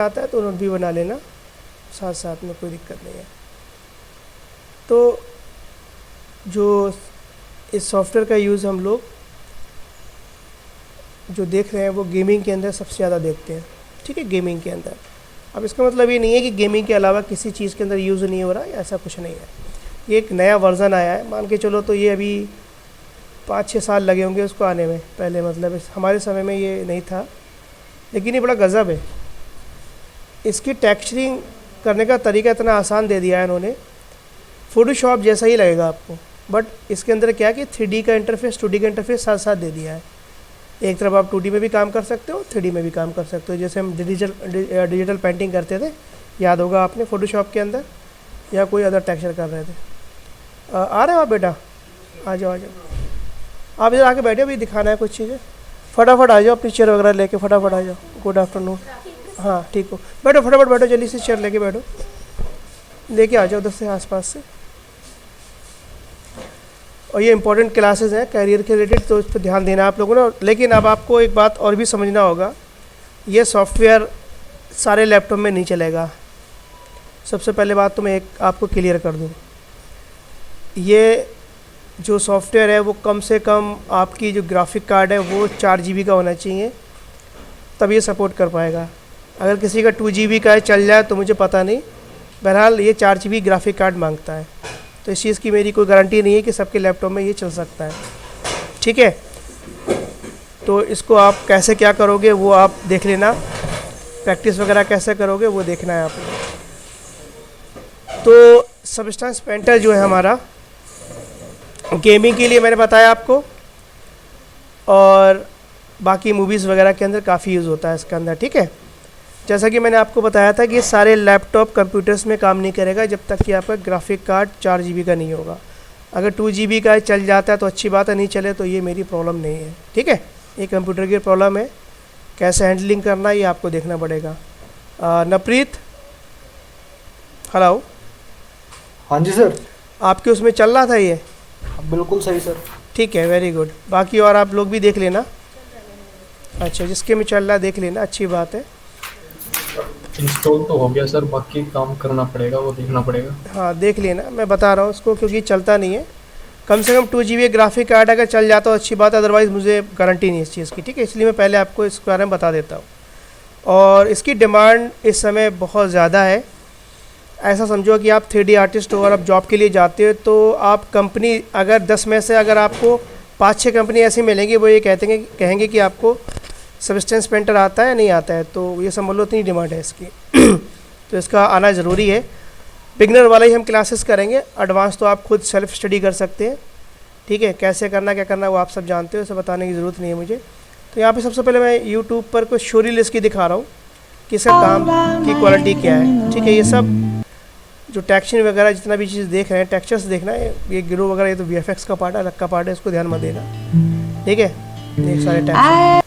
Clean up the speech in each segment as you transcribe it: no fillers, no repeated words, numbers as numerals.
आता है तो नोट भी बना लेना, साथ साथ में कोई दिक्कत नहीं है। तो जो इस सॉफ्टवेयर का यूज़ हम लोग जो देख रहे हैं वो गेमिंग के अंदर सबसे ज़्यादा देखते हैं, ठीक है, गेमिंग के अंदर। अब इसका मतलब ये नहीं है कि गेमिंग के अलावा किसी चीज़ के अंदर यूज़ नहीं हो रहा है, ऐसा कुछ नहीं है। ये एक नया वर्ज़न आया है, मान के चलो तो ये अभी 5-6 साल लगे होंगे उसको आने में, पहले मतलब हमारे समय में ये नहीं था, लेकिन ये बड़ा गज़ब है। इसकी टेक्सचरिंग करने का तरीका इतना आसान दे दिया है इन्होंने, फ़ोटोशॉप जैसा ही लगेगा आपको, बट इसके अंदर क्या है कि 3D का इंटरफेस 2D का इंटरफेस साथ साथ दे दिया है। एक तरफ आप 2D में भी काम कर सकते हो, 3D में भी काम कर सकते हो। जैसे हम डिजिटल पेंटिंग करते थे, याद होगा आपने, फ़ोटोशॉप के अंदर, या कोई अदर टेक्सचर कर रहे थे। आ रहे हो आप बेटा? आ जाओ आ जाओ, आप इधर आके बैठे, अभी दिखाना है कुछ चीज़ें। फटाफट आ जाओ, अपनी चेयर वगैरह लेके फटाफट आ जाओ। Good afternoon. हाँ ठीक हो, बैठो फटाफट बैठो, जल्दी से चेयर लेके बैठो, लेके आ जाओ उधर से आसपास से। और ये इंपॉर्टेंट क्लासेस हैं कैरियर के रिलेटेड, तो इस पर ध्यान देना आप लोगों ने। लेकिन अब आपको एक बात और भी समझना होगा, ये सॉफ्टवेयर सारे लैपटॉप में नहीं चलेगा। सबसे पहले बात तो मैं एक आपको क्लियर कर दूँ, ये जो सॉफ्टवेयर है वो कम से कम आपकी जो ग्राफिक कार्ड है वो 4 GB का होना चाहिए, तब ये सपोर्ट कर पाएगा। अगर किसी का 2 GB का है चल जाए तो मुझे पता नहीं, बहरहाल ये 4 GB ग्राफिक कार्ड मांगता है, तो इस चीज़ की मेरी कोई गारंटी नहीं है कि सबके लैपटॉप में ये चल सकता है, ठीक है। तो इसको आप कैसे क्या करोगे वो आप देख लेना, प्रैक्टिस वगैरह कैसे करोगे वो देखना है आपको। तो सबस्टेंस पेंटर जो है हमारा गेमिंग के लिए मैंने बताया आपको, और बाकी मूवीज़ वगैरह के अंदर काफ़ी यूज़ होता है इसके अंदर, ठीक है। जैसा कि मैंने आपको बताया था कि ये सारे लैपटॉप कंप्यूटर्स में काम नहीं करेगा जब तक कि आपका ग्राफिक कार्ड 4 GB का नहीं होगा। अगर 2 GB का चल जाता है तो अच्छी बात है, नहीं चले तो ये मेरी प्रॉब्लम नहीं है, ठीक है। ये कंप्यूटर की प्रॉब्लम है, कैसे हैंडलिंग करना ये आपको देखना पड़ेगा। नवप्रीत, हेलो। हाँ जी सर। आपके उसमें चल रहा था ये? बिल्कुल सही सर। ठीक है, वेरी गुड। बाकी और आप लोग भी देख लेना। अच्छा, जिसके में चल रहा है देख लेना, अच्छी बात है। इंस्टॉल तो हो गया सर, बाकी काम करना पड़ेगा, वो देखना पड़ेगा। हाँ देख लेना, मैं बता रहा हूँ उसको, क्योंकि चलता नहीं है। कम से कम 2 GB ग्राफिक कार्ड अगर चल जाता हो अच्छी बात, अदरवाइज़ मुझे गारंटी नहीं इस चीज़ की, ठीक है। इसलिए मैं पहले आपको इस बारे में बता देता हूँ। और इसकी डिमांड इस समय बहुत ज़्यादा है। ऐसा समझो कि आप 3D आर्टिस्ट हो और आप जॉब के लिए जाते हो, तो आप कंपनी अगर 10 में से अगर आपको 5-6 कंपनी ऐसी मिलेंगी वो ये कहेंगे कि आपको सबस्टेंस पेंटर आता है नहीं आता है, तो ये समझ लो इतनी डिमांड है इसकी। तो इसका आना ज़रूरी है। बिगनर वाला ही हम क्लासेस करेंगे, एडवांस तो आप खुद सेल्फ स्टडी कर सकते हैं, ठीक है। कैसे करना क्या करना वो आप सब जानते हो, इसे बताने की ज़रूरत नहीं है मुझे। तो यहाँ पे सबसे पहले मैं यूट्यूब पर कुछ शोरी लिस्ट की दिखा रहा हूँ कि इसका काम की क्वालिटी क्या है, ठीक है। ये सब जो टेक्सचर वगैरह जितना भी चीज़ देख रहे हैं, टेक्सचर्स देखना है, ये ग्लो वगैरह ये तो VFX का पार्ट है, अलग का पार्ट है, इसको ध्यान मत देना, ठीक है। ये सारे टेक्सचर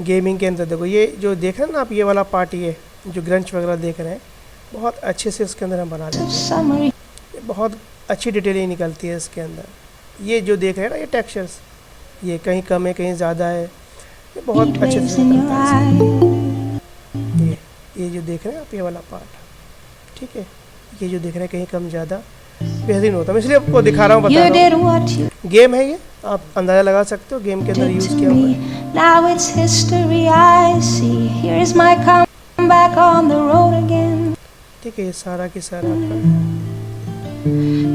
गेमिंग के अंदर देखो, ये जो देख रहे हैं ना आप, ये वाला पार्ट, ये जो ग्रंच वगैरह देख रहे हैं, बहुत अच्छे से इसके अंदर हम बना लेते हैं, बहुत अच्छी डिटेलिंग निकलती है इसके अंदर। ये जो देख रहे हैं ना ये टेक्सचर्स, ये कहीं कम है कहीं ज़्यादा है, ये बहुत अच्छे से निकलता है। ये जो देख रहे हैं आप, ये वाला पार्ट, ठीक है। ये जो देख रहे हैं कहीं कम ज़्यादा बेहतरीन होता है, मैं इसलिए आपको दिखा रहा हूँ, बता रहा हूँ। गेम है ये, आप अंदाज़ा लगा सकते हो गेम के अंदर यूज़ किया हुआ है। Now it's history I see. Here's my comeback on the road again. ठीक है, ये सारा की सारा आपका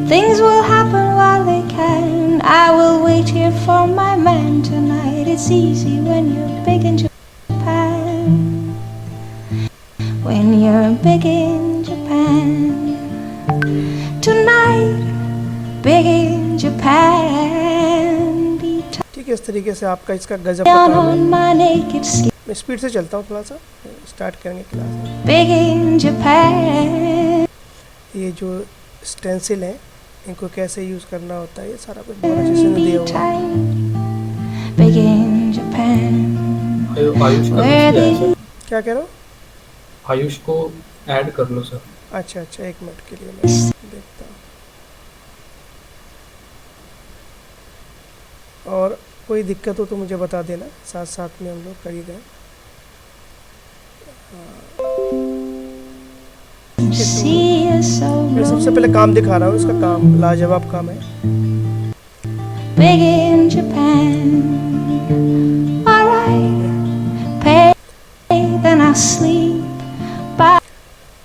Things will happen while they can. I will wait here for my man tonight. It's easy when you're big in Japan. When you're big in Japan. Tonight, big in Japan. ठीक है। इस तरीके से आपका इसका गजब का काम है। मैं स्पीड से चलता हूँ थोड़ा सा, स्टार्ट करेंगे क्लास। Big in Japan. ये जो स्टेंसिल है इनको कैसे यूज़ करना होता है, ये सारा कुछ बहुत अच्छे से दिया हुआ है। Big in Japan. क्या कह रहा हूँ? आयुष को ऐड कर लो सर। अच्छा, 1 मिनट के लिए मैं देखता हूँ। और कोई दिक्कत हो तो मुझे बता देना, साथ साथ में हम लोग कर ही दें। Sea is so मैं सबसे पहले काम दिखा रहा हूँ, इसका काम लाजवाब काम है। big in Japan. Alright, pay, then I sleep. Bye.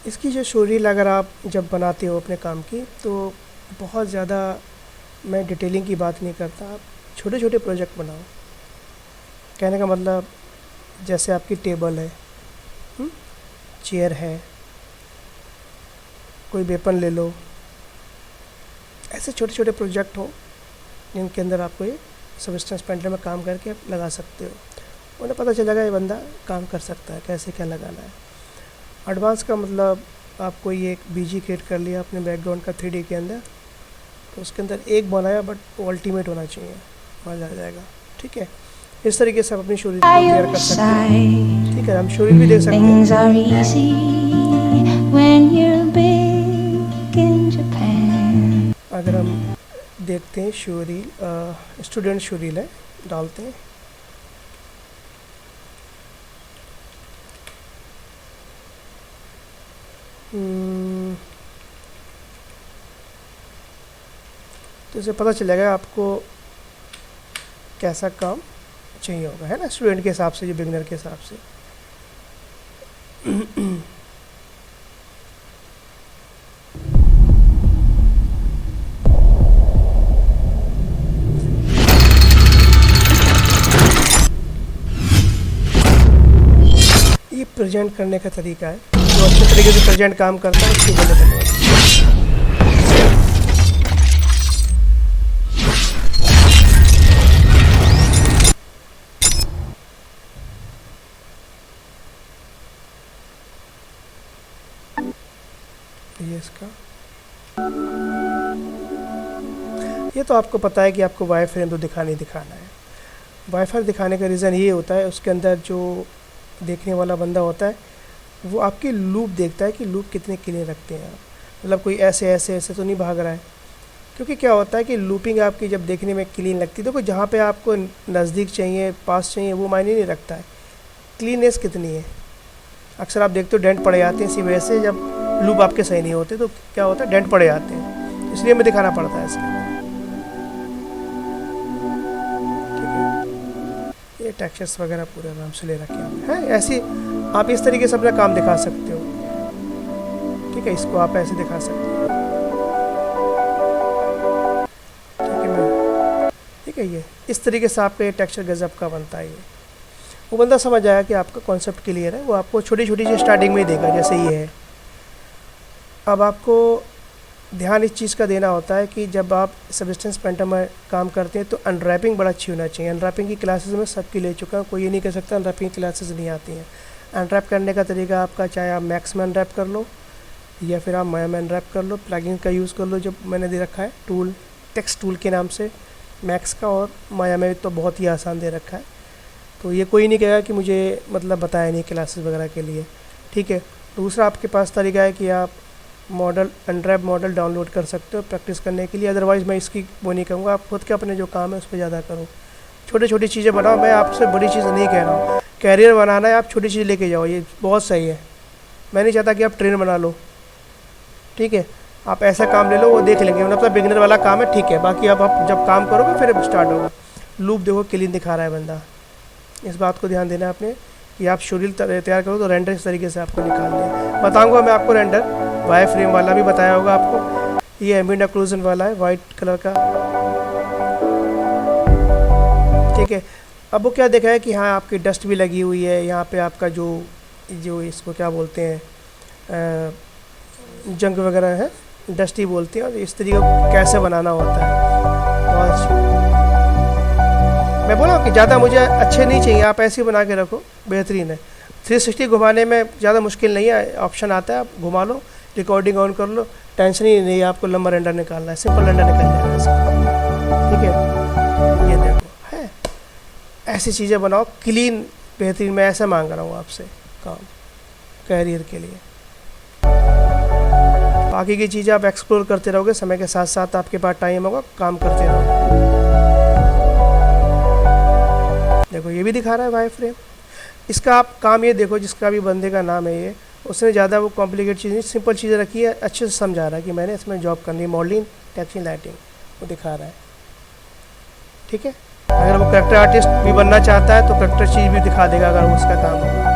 इसकी जो शोरील अगर आप जब बनाते हो अपने काम की, तो बहुत ज़्यादा मैं डिटेलिंग की बात नहीं करता, आप छोटे छोटे प्रोजेक्ट बनाओ। कहने का मतलब जैसे आपकी टेबल है, चेयर है, कोई वेपन ले लो, ऐसे छोटे छोटे प्रोजेक्ट हो जिनके अंदर आपको ये सबस्टेंस पेंटर में काम करके आप लगा सकते हो। उन्हें पता चलेगा ये बंदा काम कर सकता है, कैसे क्या लगाना है। एडवांस का मतलब आपको ये एक बीजी क्रिएट कर लिया अपने बैकग्राउंड का 3D के अंदर, तो उसके अंदर एक बनाया, बट वो अल्टीमेट होना चाहिए, मज़ा आ जाएगा। ठीक है, इस तरीके से आप अपनी शोरील को तैयार कर सकते हैं। ठीक है, हम शोरील भी देख सकते Things हैं। are easy when you're big in Japan. अगर हम देखते हैं शोरील, स्टूडेंट शोरील है, डालते हैं। तो इससे पता चलेगा आपको कैसा काम चाहिए होगा, है ना, स्टूडेंट के हिसाब से, जो बिगनर के हिसाब से। ये प्रेजेंट करने का तरीका है, जो अच्छे तरीके से प्रेजेंट काम करता है उसकी वजह करने वाला। ये इसका, ये तो आपको पता है कि आपको वाई फ्रेम तो दिखाना है। वाईफाई दिखाने का रीज़न ये होता है, उसके अंदर जो देखने वाला बंदा होता है वो आपकी लूप देखता है कि लूप कितने क्लीन रखते हैं आप, मतलब कोई ऐसे तो नहीं भाग रहा है। क्योंकि क्या होता है कि लूपिंग आपकी जब देखने में क्लीन लगती है, देखो जहाँ पे आपको नज़दीक चाहिए, पास चाहिए, वो मायने नहीं रखता है, क्लीननेस कितनी है। अक्सर आप देखते हो डेंट पड़े जाते हैं इसी वजह से, जब लूप आपके सही नहीं होते तो क्या होता है, डेंट पड़े जाते हैं, इसलिए हमें दिखाना पड़ता है इसके। ये टेक्सचर्स वगैरह पूरे आराम से ले रखे हैं। ऐसे आप इस तरीके से अपना काम दिखा सकते हो। ठीक है, इसको आप ऐसे दिखा सकते हो। ठीक है, ये इस तरीके से आपका ये टेक्सचर गजब का बनता है। ये वो बंदा समझ आया कि आपका कॉन्सेप्ट क्लियर है, वो आपको छोटी छोटी चीज़ स्टार्टिंग में ही देगा, जैसे ये है। अब आपको ध्यान इस चीज़ का देना होता है कि जब आप सबस्टेंस पेंटर में काम करते हैं तो अनरैपिंग बड़ा अच्छी होना चाहिए। अनरैपिंग की क्लासेस में सबकी ले चुका हूँ, कोई ये नहीं कह सकता अनरैपिंग क्लासेस नहीं आती हैं। अनरैप करने का तरीका आपका, चाहे आप मैक्स में अनरैप कर लो या फिर आप माया में अनरैप कर लो, प्लगइन का यूज़ कर लो जो मैंने दे रखा है, टूल टेक्स्ट टूल के नाम से, मैक्स का, और माया में तो बहुत ही आसान दे रखा है। तो ये कोई नहीं कहेगा कि मुझे मतलब बताया नहीं क्लासेस वगैरह के लिए। ठीक है, दूसरा आपके पास तरीका है कि आप मॉडल, अनरैप मॉडल डाउनलोड कर सकते हो प्रैक्टिस करने के लिए। अदरवाइज़ मैं इसकी वो नहीं कहूँगा, आप खुद के अपने जो काम है उस पर ज़्यादा करो, छोटी छोटी चीज़ें बनाओ। मैं आपसे बड़ी चीज़ नहीं कह रहा हूँ, कैरियर बनाना है, आप छोटी चीज़ लेके जाओ, ये बहुत सही है। मैं नहीं चाहता कि आप ट्रेन बना लो। ठीक है, आप ऐसा काम ले लो, वो देख लेंगे, मतलब बिगिनर वाला काम है। ठीक है, बाकी आप जब काम करोगे फिर स्टार्ट होगा। लूप देखो क्लीन दिखा रहा है बंदा, इस बात को ध्यान देना है आपने कि आप शोरील तैयार करो तो रेंडर इस तरीके से आपको निकालना है। बताऊंगा मैं आपको रेंडर, वाई फ्रेम वाला भी बताया होगा आपको। ये एम्बिएंट ऑक्लूजन वाला है, वाइट कलर का। ठीक है, अब वो क्या देखा है कि हाँ आपकी डस्ट भी लगी हुई है यहाँ पे, आपका जो इसको क्या बोलते हैं, जंग वगैरह है, डस्ट ही बोलते हैं। और इस तरीके को कैसे बनाना होता है, और मैं बोला कि ज़्यादा मुझे अच्छे नहीं चाहिए, आप ऐसे ही बना के रखो, बेहतरीन है। 360 घुमाने में ज़्यादा मुश्किल नहीं है, ऑप्शन आता है, आप घुमा लो, रिकॉर्डिंग ऑन कर लो, टेंशन ही नहीं है आपको लंबा रेंडर निकालना है, सिंपल रेंडर निकल जाएगा इसका। ठीक है, ये देखो है, ऐसी चीज़ें बनाओ क्लीन, बेहतरीन। मैं ऐसा मांग रहा हूँ आपसे काम कैरियर के लिए। बाकी की चीज़ें आप एक्सप्लोर करते रहोगे, समय के साथ साथ आपके पास टाइम होगा, काम करते रहोगे। देखो ये भी दिखा रहा है वाई फ्रेम। इसका आप काम ये देखो, जिसका भी बंदे का नाम है ये, उसने ज़्यादा वो कॉम्प्लिकेट चीज़ नहीं, सिंपल चीज़ें रखी है, अच्छे से समझा रहा है कि मैंने इसमें जॉब करनी है, मॉडलिंग, टेक्सचरिंग, लाइटिंग, वो दिखा रहा है। ठीक है, अगर वो करेक्टर आर्टिस्ट भी बनना चाहता है तो करेक्टर चीज़ भी दिखा देगा अगर वो उसका काम होगा।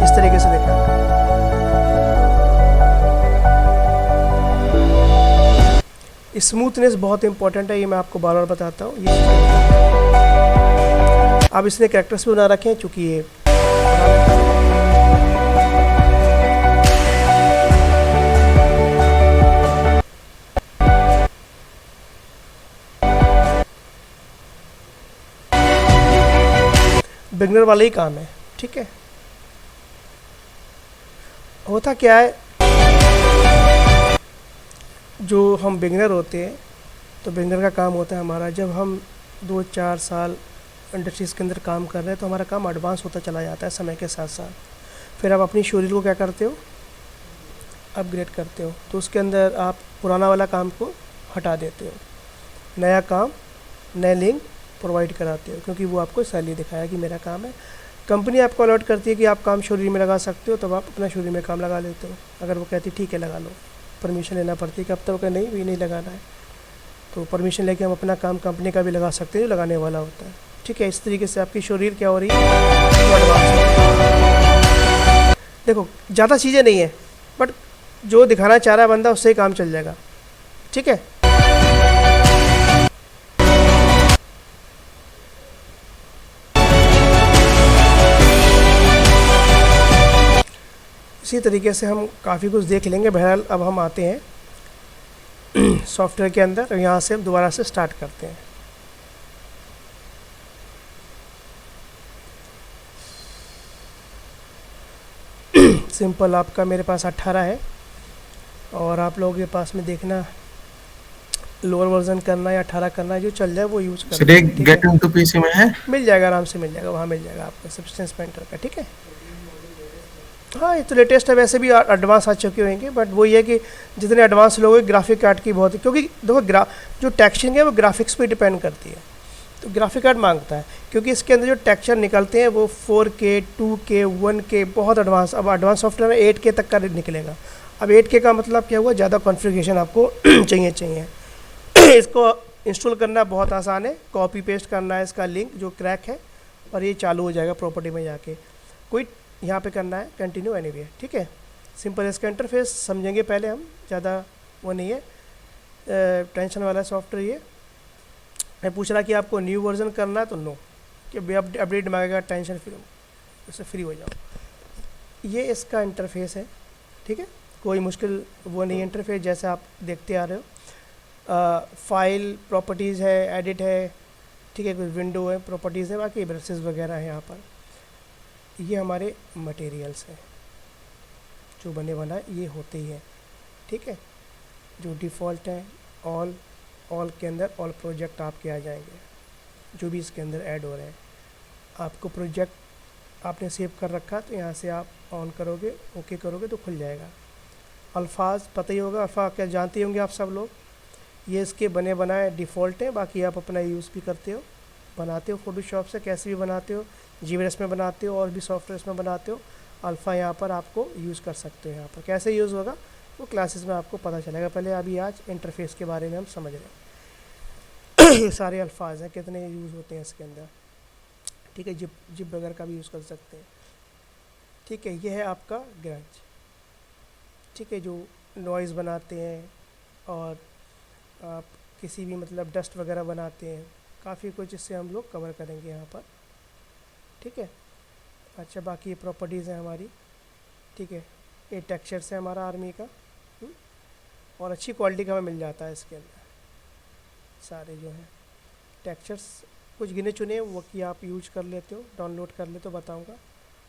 इस तरीके से दिखा। स्मूथनेस बहुत इंपॉर्टेंट है, ये मैं आपको बार बार बताता हूँ। ये अब इसने कैरेक्टर्स भी बना रखे हैं, चूँकि ये बिगनर वाला ही काम है। ठीक है, होता क्या है, जो हम बिगनर होते हैं तो बिगनर का काम होता है हमारा, जब हम 2-4 साल इंडस्ट्रीज़ के अंदर काम कर रहे हैं तो हमारा काम एडवांस होता चला जाता है समय के साथ साथ। फिर आप अपनी शोरील को क्या करते हो, अपग्रेड करते हो, तो उसके अंदर आप पुराना वाला काम को हटा देते हो, नया काम, नए लिंक प्रोवाइड कराते हो, क्योंकि वो आपको सैलरी दिखाया कि मेरा काम है। कंपनी आपको अलॉट करती है कि आप काम शोरूम में लगा सकते हो, तब आप अपना शोरूम में काम लगा लेते हो। अगर वो कहती ठीक है लगा लो, परमिशन लेना पड़ती है कि अब तक नहीं भी नहीं लगाना है, तो परमिशन लेके हम अपना काम कंपनी का भी लगा सकते हैं जो लगाने वाला होता है। ठीक है, इस तरीके से आपकी शोरीर क्या हो रही है, देखो ज़्यादा चीज़ें नहीं है, बट जो दिखाना चाह रहा है बंदा उससे ही काम चल जाएगा। ठीक है, इसी तरीके से हम काफ़ी कुछ देख लेंगे। बहरहाल अब हम आते हैं सॉफ्टवेयर के अंदर, और यहाँ से हम दोबारा से स्टार्ट करते हैं। सिंपल आपका मेरे पास 18 है, और आप लोगों के पास में देखना लोअर वर्जन करना या 18 करना है, जो चल जाए वो यूज़ करना है। ठीक गेट इनटू पीसी में है, मिल जाएगा, आराम से मिल जाएगा, वहाँ मिल जाएगा आपको सब्सटेंस पेंटर का। ठीक है, हाँ ये तो लेटेस्ट है, वैसे भी एडवांस आ चुके होंगे, बट वो ये है कि जितने एडवांस लोग हैं ग्राफिक कार्ड की बहुत, क्योंकि देखो जो टेक्सचरिंग है वो ग्राफिक्स पे डिपेंड करती है, तो ग्राफिक कार्ड मांगता है, क्योंकि इसके अंदर जो टेक्सचर निकलते हैं वो 4K 2K 1K बहुत एडवांस, अब एडवांस सॉफ्टवेयर में 8K तक का निकलेगा। अब 8K का मतलब क्या हुआ, ज़्यादा कॉन्फ़िगरेशन आपको चाहिए इसको इंस्टॉल करना बहुत आसान है, कॉपी पेस्ट करना है इसका लिंक जो क्रैक है, और ये चालू हो जाएगा प्रॉपर्टी में जाके। कोई यहाँ पे करना है कंटिन्यू एनीवे। ठीक है, सिंपल इसका इंटरफेस समझेंगे पहले हम, ज़्यादा वो नहीं है, टेंशन वाला सॉफ्टवेयर। ये मैं पूछ रहा कि आपको न्यू वर्जन करना है तो नो, कि अपडेट मांगेगा, टेंशन फ्री, उससे फ्री हो जाओ। ये इसका इंटरफेस है। ठीक है, कोई मुश्किल वो नहीं है इंटरफेस, जैसे आप देखते आ रहे हो। फाइल प्रॉपर्टीज़ है, एडिट है, ठीक है, कुछ विंडो है, प्रॉपर्टीज़ है, बाकी ब्रशेस वगैरह हैं यहाँ पर। ये हमारे मटेरियल्स हैं जो बने बनाए ये होते ही हैं। ठीक है, जो डिफ़ॉल्ट है ऑल के अंदर ऑल प्रोजेक्ट आपके आ जाएंगे, जो भी इसके अंदर ऐड हो रहे हैं। आपको प्रोजेक्ट आपने सेव कर रखा तो यहाँ से आप ऑन करोगे, ओके करोगे तो खुल जाएगा। अल्फाज पता ही होगा, अल्फ़ा क्या जानते होंगे आप सब लोग, ये इसके बने बनाए डिफ़ॉल्ट हैं, बाकी आप अपना यूज़ भी करते हो, बनाते हो फोटोशॉप से, कैसे भी बनाते हो, जीवीएस में बनाते हो और भी सॉफ्टवेयर में बनाते हो। अल्फ़ा यहाँ पर आपको यूज़ कर सकते हो। यहाँ पर कैसे यूज़ होगा वो क्लासेस में आपको पता चलेगा। पहले अभी आज इंटरफेस के बारे में हम समझ रहे हैं। ये सारे अल्फाज हैं, कितने यूज़ होते हैं इसके अंदर। ठीक है, जिप वगैरह का भी यूज़ कर सकते हैं। ठीक है, ये है आपका ग्रंज। ठीक है, जो नॉइज़ बनाते हैं और आप किसी भी मतलब डस्ट वगैरह बनाते हैं, काफ़ी कुछ इससे हम लोग कवर करेंगे यहाँ पर। ठीक है, अच्छा बाकी ये प्रॉपर्टीज़ हैं हमारी। ठीक है, ये टेक्सचर्स है हमारा आर्मी का, और अच्छी क्वालिटी का हमें मिल जाता है इसके अंदर। सारे जो हैं टेक्सचर्स कुछ गिने चुने वो कि आप यूज कर लेते हो, डाउनलोड कर लेते हो, बताऊँगा।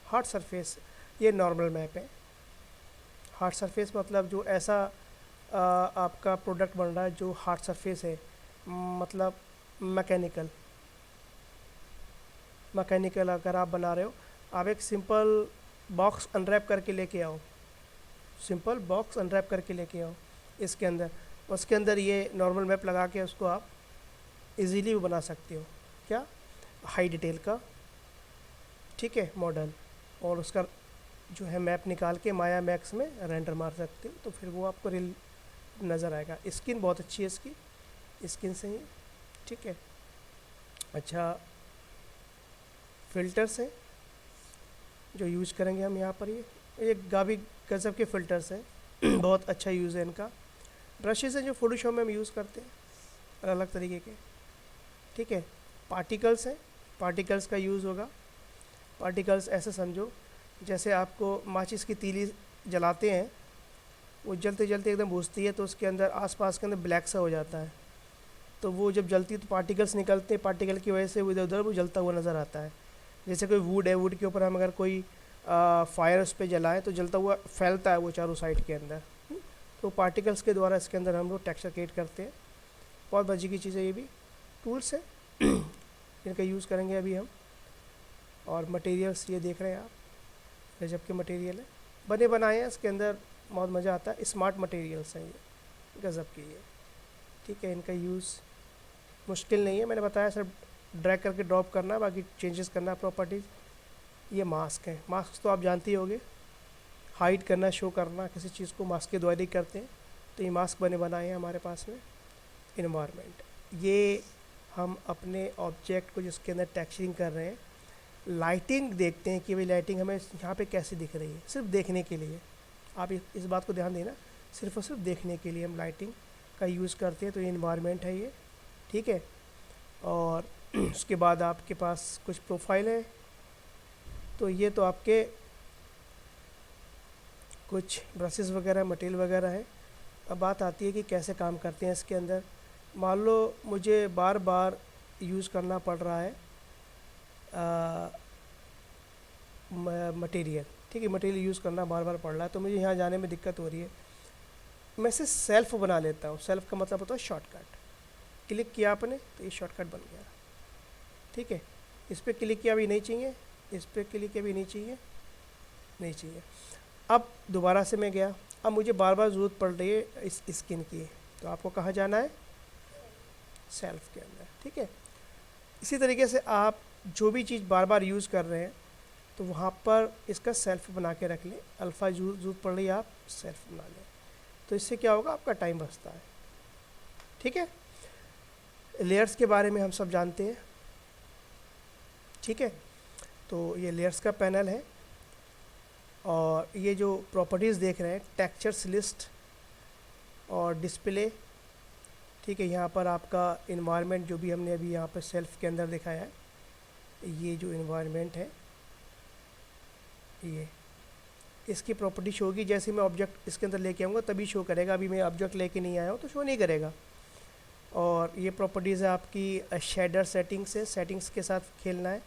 हार्ड सरफेस, ये नॉर्मल मैप है। हार्ड सरफेस मतलब जो ऐसा आपका प्रोडक्ट बन रहा है जो हार्ड सरफेस है, मतलब मैकेनिकल अगर आप बना रहे हो, आप एक सिंपल बॉक्स अनरैप करके लेके आओ, सिंपल बॉक्स अनरैप करके लेके आओ इसके अंदर, उसके अंदर ये नॉर्मल मैप लगा के उसको आप इजीली बना सकते हो। क्या हाई डिटेल का, ठीक है, मॉडल, और उसका जो है मैप निकाल के माया मैक्स में रेंडर मार सकते हो, तो फिर वो आपको रियल नज़र आएगा। स्किन बहुत अच्छी है इसकी, स्किन से ही, ठीक है। अच्छा, फ़िल्टर्स हैं जो यूज़ करेंगे हम यहाँ पर, ये काफ़ी गज़ब के फ़िल्टर्स हैं बहुत अच्छा यूज़ है इनका। ब्रशेज़ हैं जो फोटोशॉप में हम यूज़ करते हैं अलग अलग तरीके के, ठीक है। पार्टिकल्स हैं, पार्टिकल्स का यूज़ होगा। पार्टिकल्स ऐसे समझो जैसे आपको माचिस की तीली जलाते हैं, वो जलते जलते एकदम बुझती है तो उसके अंदर आसपास के अंदर ब्लैक सा हो जाता है, तो वो जब जलती है तो पार्टिकल्स निकलते हैं, पार्टिकल की वजह से वो इधर उधर वो जलता हुआ नज़र आता है। जैसे कोई वुड है, वुड के ऊपर हम अगर कोई फायर उस पर जलाएँ तो जलता हुआ फैलता है वो चारों साइड के अंदर। तो पार्टिकल्स के द्वारा इसके अंदर हम लोग टेक्सचर क्रिएट करते हैं। बहुत मजे की चीज़ है, ये भी टूल्स है इनका यूज़ करेंगे अभी हम। और मटेरियल्स ये देख रहे हैं आप, गजब के मटेरियल है, बने बनाए हैं, इसके अंदर बहुत मज़ा आता है। स्मार्ट मटेरियल्स हैं ये, गजब की है, ठीक है। इनका यूज़ मुश्किल नहीं है, मैंने बताया सिर्फ ड्रैग करके ड्रॉप करना है, बाकी चेंजेस करना है प्रॉपर्टीज़। ये मास्क है, मास्क तो आप जानते ही होंगे, हाइड करना, शो करना किसी चीज़ को मास्क के द्वारा ही करते हैं, तो ये मास्क बने बनाए हैं हमारे पास में। इन्वायरमेंट, ये हम अपने ऑब्जेक्ट को जिसके अंदर टेक्सचरिंग कर रहे हैं, लाइटिंग देखते हैं कि भाई लाइटिंग हमें यहाँ पे कैसे दिख रही है, सिर्फ देखने के लिए। आप इस बात को ध्यान देना, सिर्फ और सिर्फ देखने के लिए हम लाइटिंग का यूज़ करते हैं। तो ये इन्वायरमेंट है ये, ठीक है। और उसके बाद आपके पास कुछ प्रोफाइल है, तो ये तो आपके कुछ ब्रशेस वगैरह, मटेरियल वगैरह है। अब बात आती है कि कैसे काम करते हैं इसके अंदर। मान लो मुझे बार बार यूज़ करना पड़ रहा है मटेरियल, ठीक है, मटेरियल यूज़ करना बार बार पड़ रहा है, तो मुझे यहाँ जाने में दिक्कत हो रही है। मैं इसे सेल्फ बना लेता हूँ। सेल्फ का मतलब होता है शॉर्टकट। क्लिक किया आपने तो ये शॉर्टकट बन गया, ठीक है। इस पर क्लिक किया भी नहीं चाहिए, इस पर क्लिक किया भी नहीं चाहिए, नहीं चाहिए। अब दोबारा से मैं गया, अब मुझे बार बार ज़रूरत पड़ रही है इस स्किन की, तो आपको कहाँ जाना है, सेल्फ के अंदर, ठीक है। इसी तरीके से आप जो भी चीज़ बार बार यूज़ कर रहे हैं तो वहाँ पर इसका सेल्फ बना के रख लें। अल्फ़ा ज़रूरत पड़ रही है, आप सेल्फ बना लें, तो इससे क्या होगा, आपका टाइम बचता है, ठीक है। लेयर्स के बारे में हम सब जानते हैं, ठीक है। तो ये लेयर्स का पैनल है, और ये जो प्रॉपर्टीज़ देख रहे हैं, टेक्सचर्स लिस्ट और डिस्प्ले, ठीक है। यहाँ पर आपका इन्वायरमेंट जो भी हमने अभी यहाँ पर सेल्फ के अंदर दिखाया है, ये जो इन्वायरमेंट है, ये इसकी प्रॉपर्टी शो होगी। जैसे मैं ऑब्जेक्ट इसके अंदर लेके आऊँगा तभी शो करेगा, अभी मैं ऑब्जेक्ट लेके नहीं आया हूँ तो शो नहीं करेगा। और ये प्रॉपर्टीज़ है आपकी शेडर सेटिंग्स है, सेटिंग्स के साथ खेलना है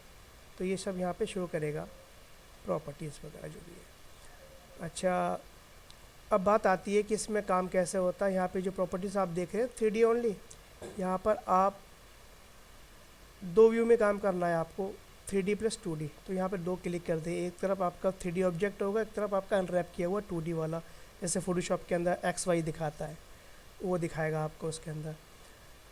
तो ये सब यहाँ पे शो करेगा, प्रॉपर्टीज़ वगैरह जो भी है। अच्छा, अब बात आती है कि इसमें काम कैसे होता है। यहाँ पे जो प्रॉपर्टीज़ आप देख रहे हैं 3D ओनली, यहाँ पर आप दो व्यू में काम करना है आपको, 3D प्लस 2D। तो यहाँ पे दो क्लिक कर दे, एक तरफ आपका 3D ऑब्जेक्ट होगा, एक तरफ आपका अनरैप किया हुआ 2D वाला, जैसे फोटोशॉप के अंदर XY दिखाता है वो दिखाएगा आपको उसके अंदर।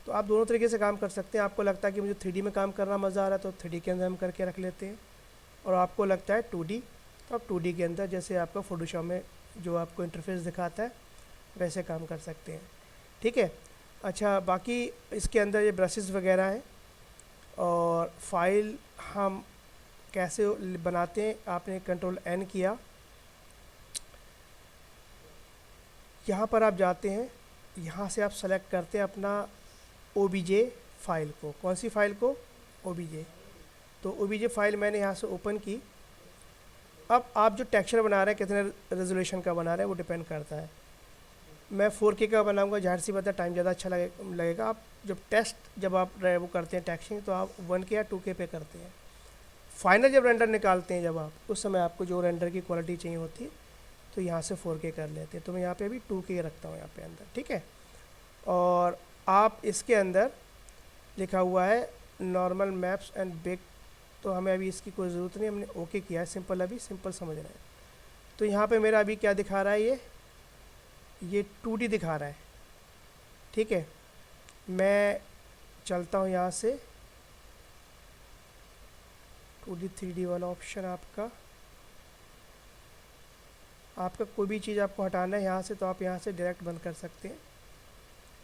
तो आप दोनों तरीके से काम कर सकते हैं। आपको लगता है कि मुझे 3D में काम करना मज़ा आ रहा है तो 3D के अंदर हम करके रख लेते हैं, और आपको लगता है 2D तो आप 2D के अंदर जैसे आपका फोटोशॉप में जो आपको इंटरफेस दिखाता है वैसे काम कर सकते हैं, ठीक है। अच्छा, बाकी इसके अंदर ये ब्रशेस वगैरह हैं, और फाइल हम कैसे बनाते हैं, आपने कंट्रोल N किया, यहाँ पर आप जाते हैं, यहाँ से आप सेलेक्ट करते हैं अपना OBJ फाइल को। कौन सी फाइल को, OBJ। तो OBJ फाइल मैंने यहाँ से ओपन की। अब आप जो टेक्सचर बना रहे हैं कितने रेजोल्यूशन का बना रहे हैं वो डिपेंड करता है। मैं 4K का बनाऊंगा, ज़ाहिर सी बात है टाइम ज़्यादा अच्छा लगेगा। आप जब आप वो करते हैं टेक्सचरिंग तो आप 1K या 2K पे करते हैं। फाइनल जब रेंडर निकालते हैं जब आप, उस समय आपको जो रेंडर की क्वालिटी चाहिए होती है तो यहाँ से 4K कर लेते हैं। तो मैं यहाँ पे अभी 2K रखता हूँ यहाँ पे अंदर, ठीक है। और आप इसके अंदर लिखा हुआ है नॉर्मल मैप्स एंड बिग, तो हमें अभी इसकी कोई ज़रूरत नहीं, हमने ओके किया है, सिंपल, अभी सिंपल समझ रहे हैं। तो यहाँ पे मेरा अभी क्या दिखा रहा है, ये 2D दिखा रहा है, ठीक है। मैं चलता हूँ यहाँ से 2D 3D वाला ऑप्शन आपका कोई भी चीज़ आपको हटाना है यहाँ से तो आप यहाँ से डायरेक्ट बंद कर सकते हैं,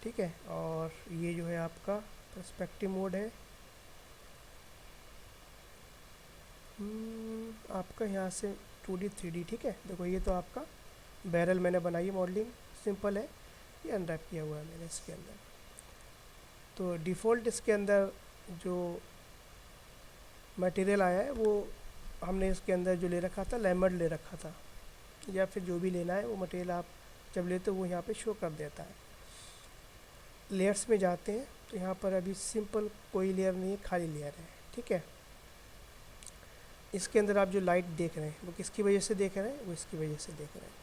ठीक है। और ये जो है आपका पर्सपेक्टिव मोड है। आपका यहाँ से 2D 3D, ठीक है। देखो ये तो आपका बैरल मैंने बनाई है, मॉडलिंग सिंपल है, ये अनरैप किया हुआ है मैंने इसके अंदर। तो डिफ़ॉल्ट इसके अंदर जो मटेरियल आया है वो हमने इसके अंदर जो ले रखा था लेमर्ड ले रखा था, या फिर जो भी लेना है वो मटेरियल आप जब लेते हो वो यहाँ पे शो कर देता है। लेयर्स में जाते हैं तो यहाँ पर अभी सिंपल कोई लेयर नहीं है, खाली लेयर है, ठीक है। इसके अंदर आप जो लाइट देख रहे हैं वो किसकी वजह से देख रहे हैं, वो इसकी वजह से देख रहे हैं।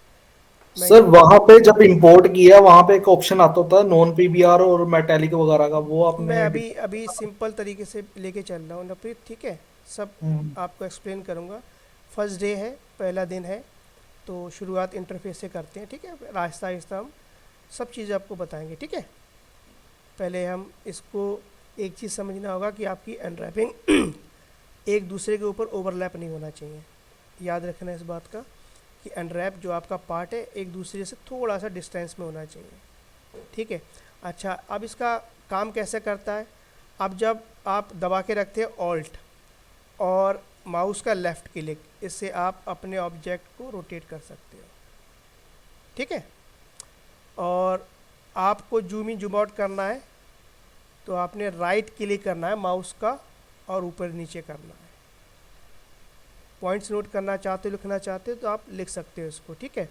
सर वहां पे जब इंपोर्ट किया वहां पे एक ऑप्शन आता था नॉन पीबीआर और मेटेलिक वगैरह का, वो मैं आपने अभी सिंपल तरीके से लेके चल रहा हूँ नवप्रीत, ठीक है। सब आपको एक्सप्लेन करूँगा। फर्स्ट डे है, पहला दिन है, तो शुरुआत इंटरफेस से करते हैं, ठीक है। आहिस्ता आहिस्ता हम सब चीज़ें आपको बताएंगे, ठीक है। पहले हम इसको एक चीज़ समझना होगा कि आपकी अनरैपिंग एक दूसरे के ऊपर ओवरलैप नहीं होना चाहिए। याद रखना इस बात का कि अनरैप जो आपका पार्ट है एक दूसरे से थोड़ा सा डिस्टेंस में होना चाहिए, ठीक है। अच्छा, अब इसका काम कैसे करता है। अब जब आप दबा के रखते हैं ऑल्ट और माउस का लेफ़्ट क्लिक, इससे आप अपने ऑब्जेक्ट को रोटेट कर सकते हो, ठीक है। और आपको जूम इन जूम आउट करना है तो आपने राइट क्लिक करना है माउस का और ऊपर नीचे करना है। पॉइंट्स नोट करना चाहते हो, लिखना चाहते हो तो आप लिख सकते हो इसको, ठीक है।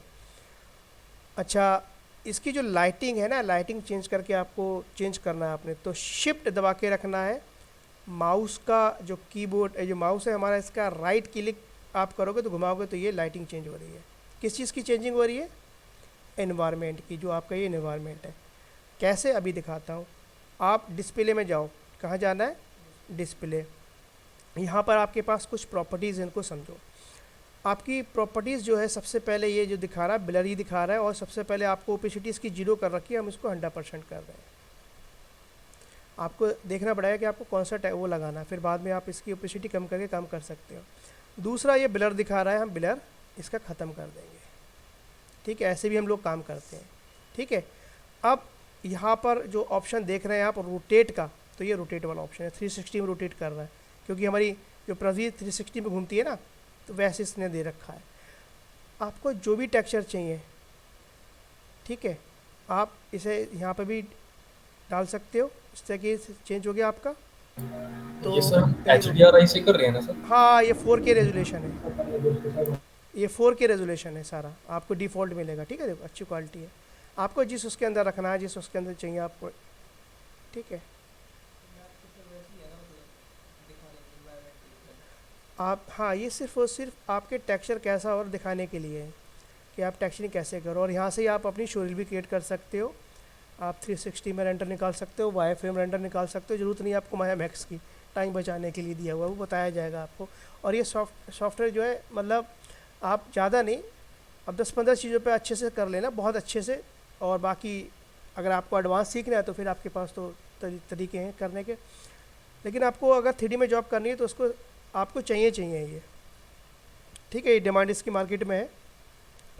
अच्छा, इसकी जो लाइटिंग है ना, लाइटिंग चेंज करके आपको चेंज करना है आपने, तो शिफ्ट दबा के रखना है। माउस का जो कीबोर्ड जो माउस है हमारा, इसका राइट क्लिक आप करोगे तो घुमाओगे तो ये लाइटिंग चेंज हो रही है। किस चीज़ की चेंजिंग हो रही है, एनवायरनमेंट की। जो आपका ये एनवायरनमेंट है, कैसे अभी दिखाता हूँ। आप डिस्प्ले में जाओ, कहाँ जाना है, डिस्प्ले। यहाँ पर आपके पास कुछ प्रॉपर्टीज़, इनको समझो। आपकी प्रॉपर्टीज़ जो है, सबसे पहले ये जो दिखा रहा है ब्लरी दिखा रहा है, और सबसे पहले आपको ओपेसिटी इसकी 0 कर रखी है, हम इसको 100% कर रहे हैं। आपको देखना पड़ेगा कि आपको कौन सा वो लगाना है, फिर बाद में आप इसकी ओपेसिटी कम करके काम कर सकते हो। दूसरा ये ब्लर दिखा रहा है, हम ब्लर इसका ख़त्म कर देंगे, ठीक है। ऐसे भी हम लोग काम करते हैं, ठीक है। अब यहाँ पर जो ऑप्शन देख रहे हैं आप रोटेट का, तो ये रोटेट वाला ऑप्शन है, 360 में रोटेट कर रहा है, क्योंकि हमारी जो प्रवीर 360 में घूमती है ना, तो वैसे इसने दे रखा है। आपको जो भी टेक्सचर चाहिए, ठीक है, आप इसे यहाँ पर भी डाल सकते हो। इस तरह की चेंज हो गया आपका। तो ये सर HDRI से कर रहे हैं ना सर? हाँ, ये 4K रेजोल्यूशन है, ये 4K रेजोल्यूशन है सारा, आपको डिफ़ॉल्ट मिलेगा, ठीक है। देखो अच्छी क्वालिटी है। आपको जिस उसके अंदर रखना है, जिस उसके अंदर चाहिए आपको, ठीक है। आप हाँ, ये सिर्फ और सिर्फ आपके टेक्सचर कैसा और दिखाने के लिए है कि आप टेक्सचरिंग कैसे करो। और यहाँ से ही आप अपनी शोरील भी क्रिएट कर सकते हो। आप 360 में रेंडर निकाल सकते हो, वाई फ्रेम रेंडर निकाल सकते हो। ज़रूरत नहीं आपको माया मैक्स की, टाइम बचाने के लिए दिया हुआ, वो बताया जाएगा आपको। और ये सॉफ्टवेयर जो है, मतलब आप ज़्यादा नहीं, अब 10-15 चीज़ों पे अच्छे से कर लेना, बहुत अच्छे से। और बाकी अगर आपको एडवांस सीखना है तो फिर आपके पास तो तरीके हैं करने के। लेकिन आपको अगर 3D में जॉब करनी है तो उसको आपको चाहिए ये, ठीक है। ये डिमांड इसकी मार्केट में है।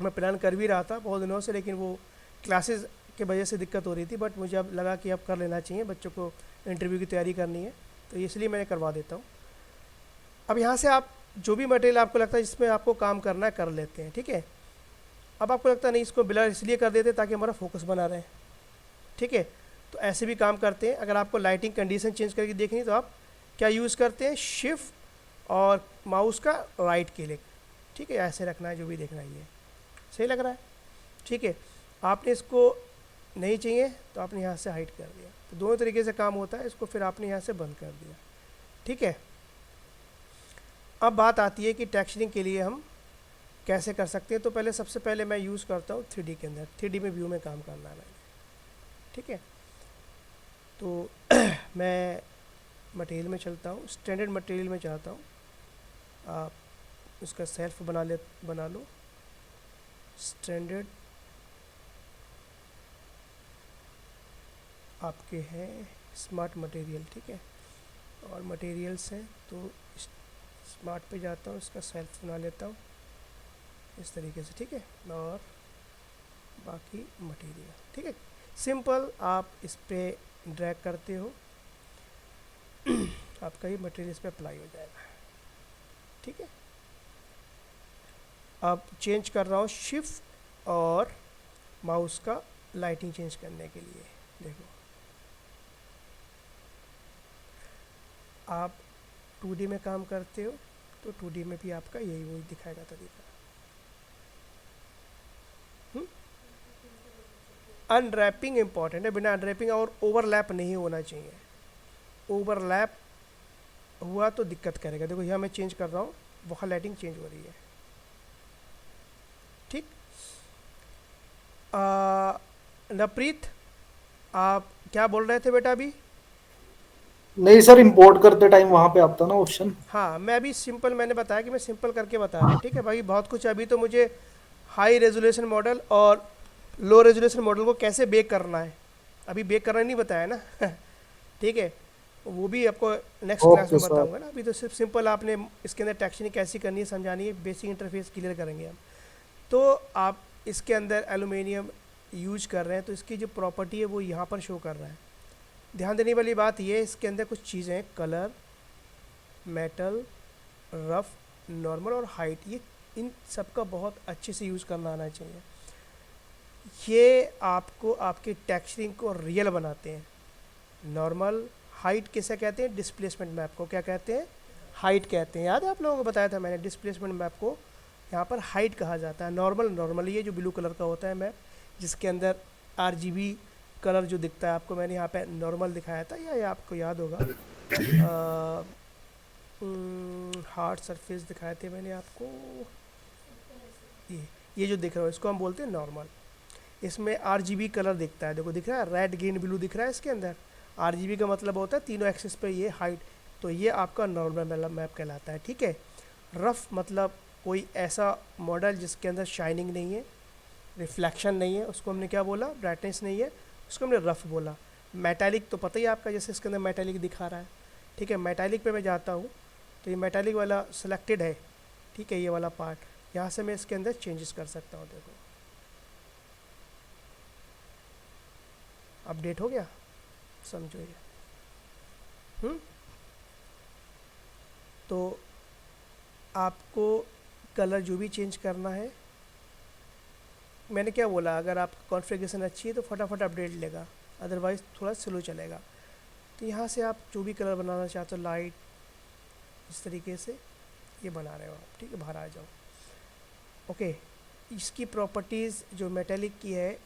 मैं प्लान कर भी रहा था बहुत दिनों से, लेकिन वो क्लासेस के वजह से दिक्कत हो रही थी। बट मुझे अब लगा कि अब कर लेना चाहिए, बच्चों को इंटरव्यू की तैयारी करनी है, तो इसलिए मैंने करवा देता हूँ। अब यहाँ से आप जो भी मटेरियल आपको लगता है जिसमें आपको काम करना है, कर लेते हैं, ठीक है। अब आपको लगता है नहीं, इसको ब्लर इसलिए कर देते ताकि हमारा फोकस बना रहे, ठीक है। तो ऐसे भी काम करते हैं। अगर आपको लाइटिंग कंडीशन चेंज करके देखनी तो आप क्या यूज़ करते हैं, शिफ्ट और माउस का राइट क्लिक, ठीक है। ऐसे रखना है, जो भी देखना है। ये सही लग रहा है, ठीक है। आपने इसको नहीं चाहिए तो आपने यहाँ से हाइड कर दिया, तो दोनों तरीके से काम होता है। इसको फिर आपने यहाँ से बंद कर दिया, ठीक है। अब बात आती है कि टेक्सचरिंग के लिए हम कैसे कर सकते हैं। तो पहले सबसे पहले मैं यूज़ करता हूँ 3D के अंदर, 3D में व्यू में काम करना है मैंने, ठीक है। तो मैं मटेरियल में चलता हूँ, स्टैंडर्ड मटेरियल में चाहता हूँ। आप उसका सेल्फ बना लो, स्टैंडर्ड आपके हैं स्मार्ट मटेरियल, ठीक है। और मटेरियल्स हैं तो स्मार्ट पे जाता हूँ, इसका सेल्फ बना लेता हूँ इस तरीके से, ठीक है। और बाकी मटेरियल, ठीक है, सिंपल। आप इस पर ड्रैग करते हो, आपका ये मटेरियल इस पर अप्लाई हो जाएगा, ठीक है। अब चेंज कर रहा हूँ शिफ्ट और माउस का लाइटिंग चेंज करने के लिए। देखो आप 2D में काम करते हो तो 2D में भी आपका यही वही दिखाएगा तरीका। अनरैपिंग इंपॉर्टेंट है, बिना अनरैपिंग और ओवरलैप नहीं होना चाहिए। ओवरलैप हुआ तो दिक्कत करेगा। देखो यहाँ मैं चेंज कर रहा हूँ, वहाँ लाइटिंग चेंज हो रही है, ठीक। नवप्रीत, आप क्या बोल रहे थे बेटा अभी? नहीं सर, इंपोर्ट करते टाइम वहां पे आता ना ऑप्शन। हाँ, मैं अभी सिंपल, मैंने बताया कि मैं सिंपल करके बता रहा हूँ, ठीक है भाई। बहुत कुछ अभी तो मुझे हाई रेजोल्यूशन मॉडल और लो रेजोल्यूशन मॉडल को कैसे बेक करना है, अभी बेक करना नहीं बताया ना ठीक है, वो भी आपको नेक्स्ट क्लास ओके में सर। बताऊंगा ना। अभी तो सिर्फ सिंपल आपने इसके अंदर टेक्सचरिंग कैसी करनी है समझानी है, बेसिक इंटरफेस क्लियर करेंगे हम। तो आप इसके अंदर एलुमिनियम यूज कर रहे हैं तो इसकी जो प्रॉपर्टी है वो यहाँ पर शो कर रहा है। ध्यान देने वाली बात ये है, इसके अंदर कुछ चीज़ें हैं, कलर, मेटल, रफ, नॉर्मल और हाइट, ये इन सब का बहुत अच्छे से यूज़ करना आना चाहिए। ये आपको आपके टेक्सचरिंग को रियल बनाते हैं। नॉर्मल, हाइट किसे कहते हैं? डिस्प्लेसमेंट मैप को क्या कहते हैं? हाइट कहते हैं। याद है आप लोगों को बताया था मैंने, डिस्प्लेसमेंट मैप को यहाँ पर हाइट कहा जाता है। नॉर्मल ये जो ब्लू कलर का होता है मैप, जिसके अंदर RGB कलर जो दिखता है आपको, मैंने यहाँ पे नॉर्मल दिखाया था, या ये आपको याद होगा हार्ड सरफेस दिखाए थे मैंने आपको। ये जो दिख रहा है इसको हम बोलते हैं नॉर्मल। इसमें RGB कलर दिखता है, देखो दिख रहा है, रेड ग्रीन ब्लू दिख रहा है इसके अंदर। RGB का मतलब होता है तीनों एक्सिस पे ये हाइट, तो ये आपका नॉर्मल मैप कहलाता है, ठीक है। रफ़ मतलब कोई ऐसा मॉडल जिसके अंदर शाइनिंग नहीं है, रिफ्लेक्शन नहीं है, उसको हमने क्या बोला? ब्राइटनेस नहीं है, उसको हमने रफ़ बोला। मेटालिक तो पता ही आपका, जैसे इसके अंदर मेटालिक दिखा रहा है, ठीक है। मेटालिक पे मैं जाता हूँ तो ये मेटालिक वाला सिलेक्टेड है, ठीक है, ये वाला पार्ट। यहाँ से मैं इसके अंदर चेंजेस कर सकता हूँ, देखो अपडेट हो गया, समझो ये। तो आपको कलर जो भी चेंज करना है, मैंने क्या बोला, अगर आपकी कॉन्फ़िगरेशन अच्छी है तो फटाफट अपडेट लेगा, अदरवाइज़ थोड़ा स्लो चलेगा। तो यहाँ से आप जो भी कलर बनाना चाहते हो, लाइट इस तरीके से ये बना रहे हो आप, ठीक है। बाहर आ जाओ, ओके। इसकी प्रॉपर्टीज़ जो मेटेलिक की है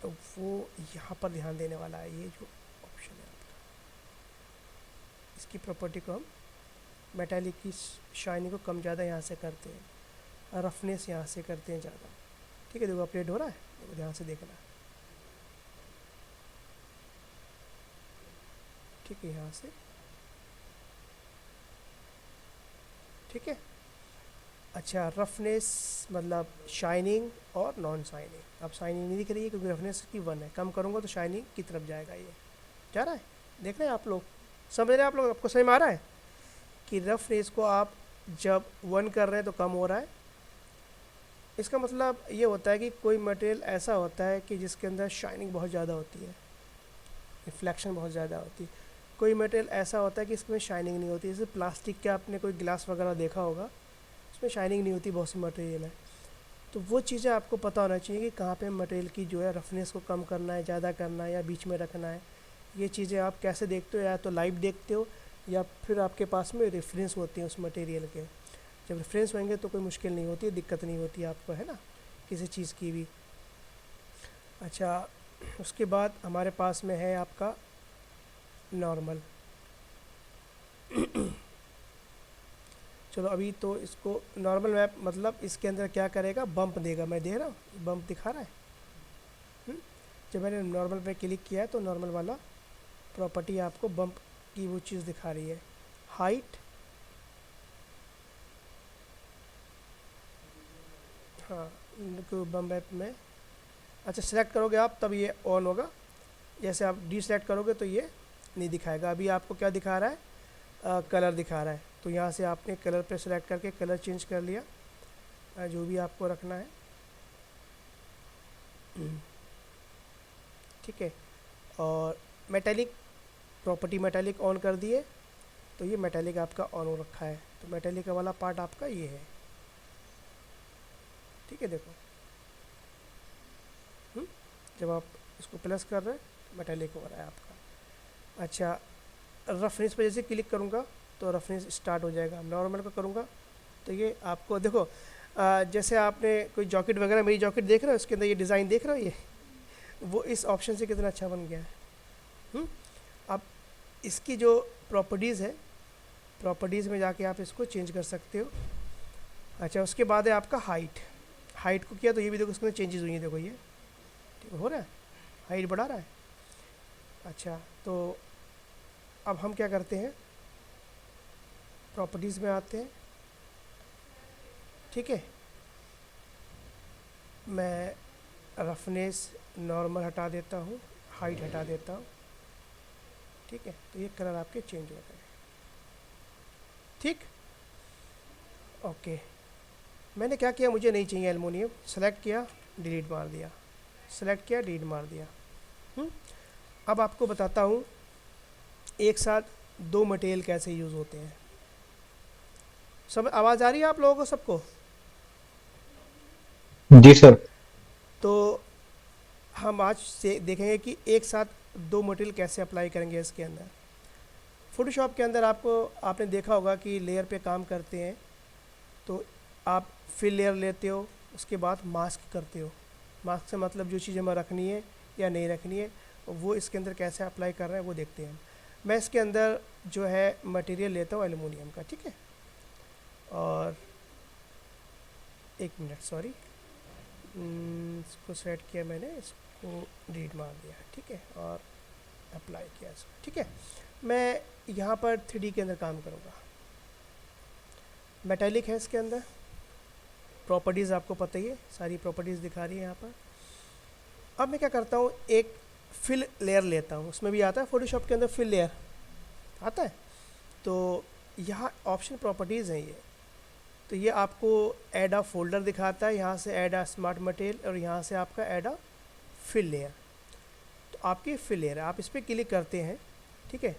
वो यहाँ पर ध्यान देने वाला है, ये जो ऑप्शन है आपका, इसकी प्रॉपर्टी को हम मेटेलिक की शाइनिंग को कम ज़्यादा यहाँ से करते हैं, रफनेस यहाँ से करते हैं ज़्यादा, ठीक है। देखो अपडेट हो रहा है, देखो ध्यान से देखना, ठीक है, यहाँ से, ठीक है। अच्छा, रफनेस मतलब शाइनिंग और नॉन शाइनिंग। अब शाइनिंग नहीं दिख रही है क्योंकि रफनेस की 1 है, कम करूँगा तो शाइनिंग की तरफ जाएगा, ये जा रहा है, देख रहे हैं आप लोग, समझ रहे हैं आप लोग, आपको समझ में आ रहा है कि रफनेस को आप जब 1 कर रहे हैं तो कम हो रहा है। इसका मतलब ये होता है कि कोई मटेरियल ऐसा होता है कि जिसके अंदर शाइनिंग बहुत ज़्यादा होती है, रिफ्लेक्शन बहुत ज़्यादा होती है। कोई मटेरियल ऐसा होता है कि इसमें शाइनिंग नहीं होती, जैसे प्लास्टिक के आपने कोई गिलास वगैरह देखा होगा, उसमें शाइनिंग नहीं होती, बहुत सी मटेरियल है। तो वो चीज़ें आपको पता होना चाहिए कि कहाँ पे मटेरियल की जो है रफनेस को कम करना है, ज़्यादा करना है या बीच में रखना है। ये चीज़ें आप कैसे देखते हो, या तो लाइव देखते हो या फिर आपके पास में रेफरेंस होते हैं उस मटेरियल के। जब रेफरेंस होंगे तो कोई मुश्किल नहीं होती है, दिक्कत नहीं होती है आपको, है ना, किसी चीज़ की भी। अच्छा, उसके बाद हमारे पास में है आपका नॉर्मल। चलो अभी तो इसको नॉर्मल मैप मतलब इसके अंदर क्या करेगा, बम्प देगा। मैं दे रहा हूँ, बम्प दिखा रहा है। जब मैंने नॉर्मल पे क्लिक किया है तो नॉर्मल वाला प्रॉपर्टी आपको बम्प की वो चीज़ दिखा रही है। हाइट, हाँ, बम्प मैप में अच्छा सेलेक्ट करोगे आप तब ये ऑन होगा, जैसे आप डी सेलेक्ट करोगे तो ये नहीं दिखाएगा। अभी आपको क्या दिखा रहा है, कलर दिखा रहा है। तो यहाँ से आपने कलर पे सेलेक्ट करके कलर चेंज कर लिया, जो भी आपको रखना है। ठीक है, और मेटेलिक प्रॉपर्टी मेटेलिक ऑन कर दिए, तो ये मेटेलिक आपका ऑन हो रखा है, तो मेटेलिक वाला पार्ट आपका ये है। ठीक है, देखो जब आप इसको प्लस कर रहे हैं तो मेटेलिक हो रहा है आपका। अच्छा, रफनेस पे जैसे क्लिक करूँगा तो रफनेस स्टार्ट हो जाएगा। नॉर्मल का करूँगा तो ये आपको देखो, जैसे आपने कोई जॉकेट वगैरह, मेरी जॉकेट देख रहे हो, इसके अंदर ये डिज़ाइन देख रहे हो, ये वो इस ऑप्शन से कितना अच्छा बन गया है। अब इसकी जो प्रॉपर्टीज़ है, प्रॉपर्टीज़ में जाके आप इसको चेंज कर सकते हो। अच्छा, उसके बाद है आपका हाइट। हाइट को किया तो ये भी देखो, उसके चेंजेस हुई हैं, देखो ये ठीक हो रहा है, हाइट बढ़ा रहा है। अच्छा, तो अब हम क्या करते हैं, प्रॉपर्टीज़ में आते हैं। ठीक है, मैं रफनेस नॉर्मल हटा देता हूँ, हाइट हटा देता हूँ। ठीक है, तो ये कलर आपके चेंज हो गए। ठीक, ओके। मैंने क्या किया, मुझे नहीं चाहिए एल्युमिनियम, सेलेक्ट किया, डिलीट मार दिया, सेलेक्ट किया, डिलीट मार दिया। अब आपको बताता हूँ एक साथ दो मटेरियल कैसे यूज़ होते हैं। सब आवाज़ आ रही है आप लोगों को सबको? जी सर। तो हम आज से देखेंगे कि एक साथ दो मटेरियल कैसे अप्लाई करेंगे इसके अंदर। फोटोशॉप के अंदर आपने देखा होगा कि लेयर पे काम करते हैं तो आप फिल लेयर लेते हो, उसके बाद मास्क करते हो। मास्क से मतलब जो चीज़ हमें रखनी है या नहीं रखनी है वो इसके अंदर कैसे अप्लाई कर रहे हैं वो देखते हैं। मैं इसके अंदर जो है मटेरियल लेता हूँ एल्युमिनियम का। ठीक है, और एक मिनट, सॉरी, इसको सेट किया मैंने, इसको डिलीट मार दिया। ठीक है, और अप्लाई किया इसको। ठीक है, मैं यहाँ पर 3D के अंदर काम करूँगा। मेटेलिक है इसके अंदर, प्रॉपर्टीज़ आपको पता ही है, सारी प्रॉपर्टीज़ दिखा रही है यहाँ पर। अब मैं क्या करता हूँ, एक फिल लेयर लेता हूँ, उसमें भी आता है फोटोशॉप के अंदर फिल लेयर आता है। तो यहाँ ऑप्शन प्रॉपर्टीज़ हैं ये, तो ये आपको ऐड अ फोल्डर दिखाता है, यहाँ से ऐड अ स्मार्ट मटेरियल, और यहाँ से आपका ऐड अ फिल लेयर। तो आपकी फिल लेयर है, आप इस पर क्लिक करते हैं। ठीक है,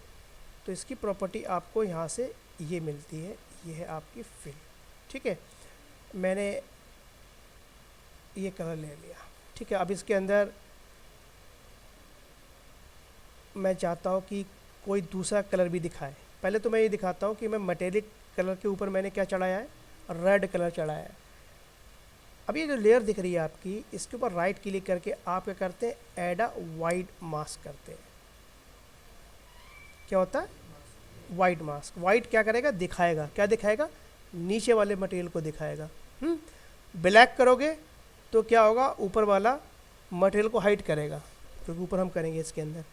तो इसकी प्रॉपर्टी आपको यहाँ से ये मिलती है, ये है आपकी फिल। ठीक है, मैंने ये कलर ले लिया। ठीक है, अब इसके अंदर मैं चाहता हूँ कि कोई दूसरा कलर भी दिखाए। पहले तो मैं ये दिखाता हूँ कि मैं मेटेलिक कलर के ऊपर मैंने क्या चढ़ाया है, रेड कलर चढ़ाया है। अब ये जो लेयर दिख रही है आपकी, इसके ऊपर राइट क्लिक करके आप क्या करते हैं, ऐड अ वाइट मास्क करते हैं। क्या होता है, वाइट मास्क। वाइट क्या करेगा, दिखाएगा, क्या दिखाएगा, नीचे वाले मटेरियल को दिखाएगा। ब्लैक करोगे तो क्या होगा, ऊपर वाला मटेरियल को हाइड करेगा, क्योंकि ऊपर हम करेंगे इसके अंदर।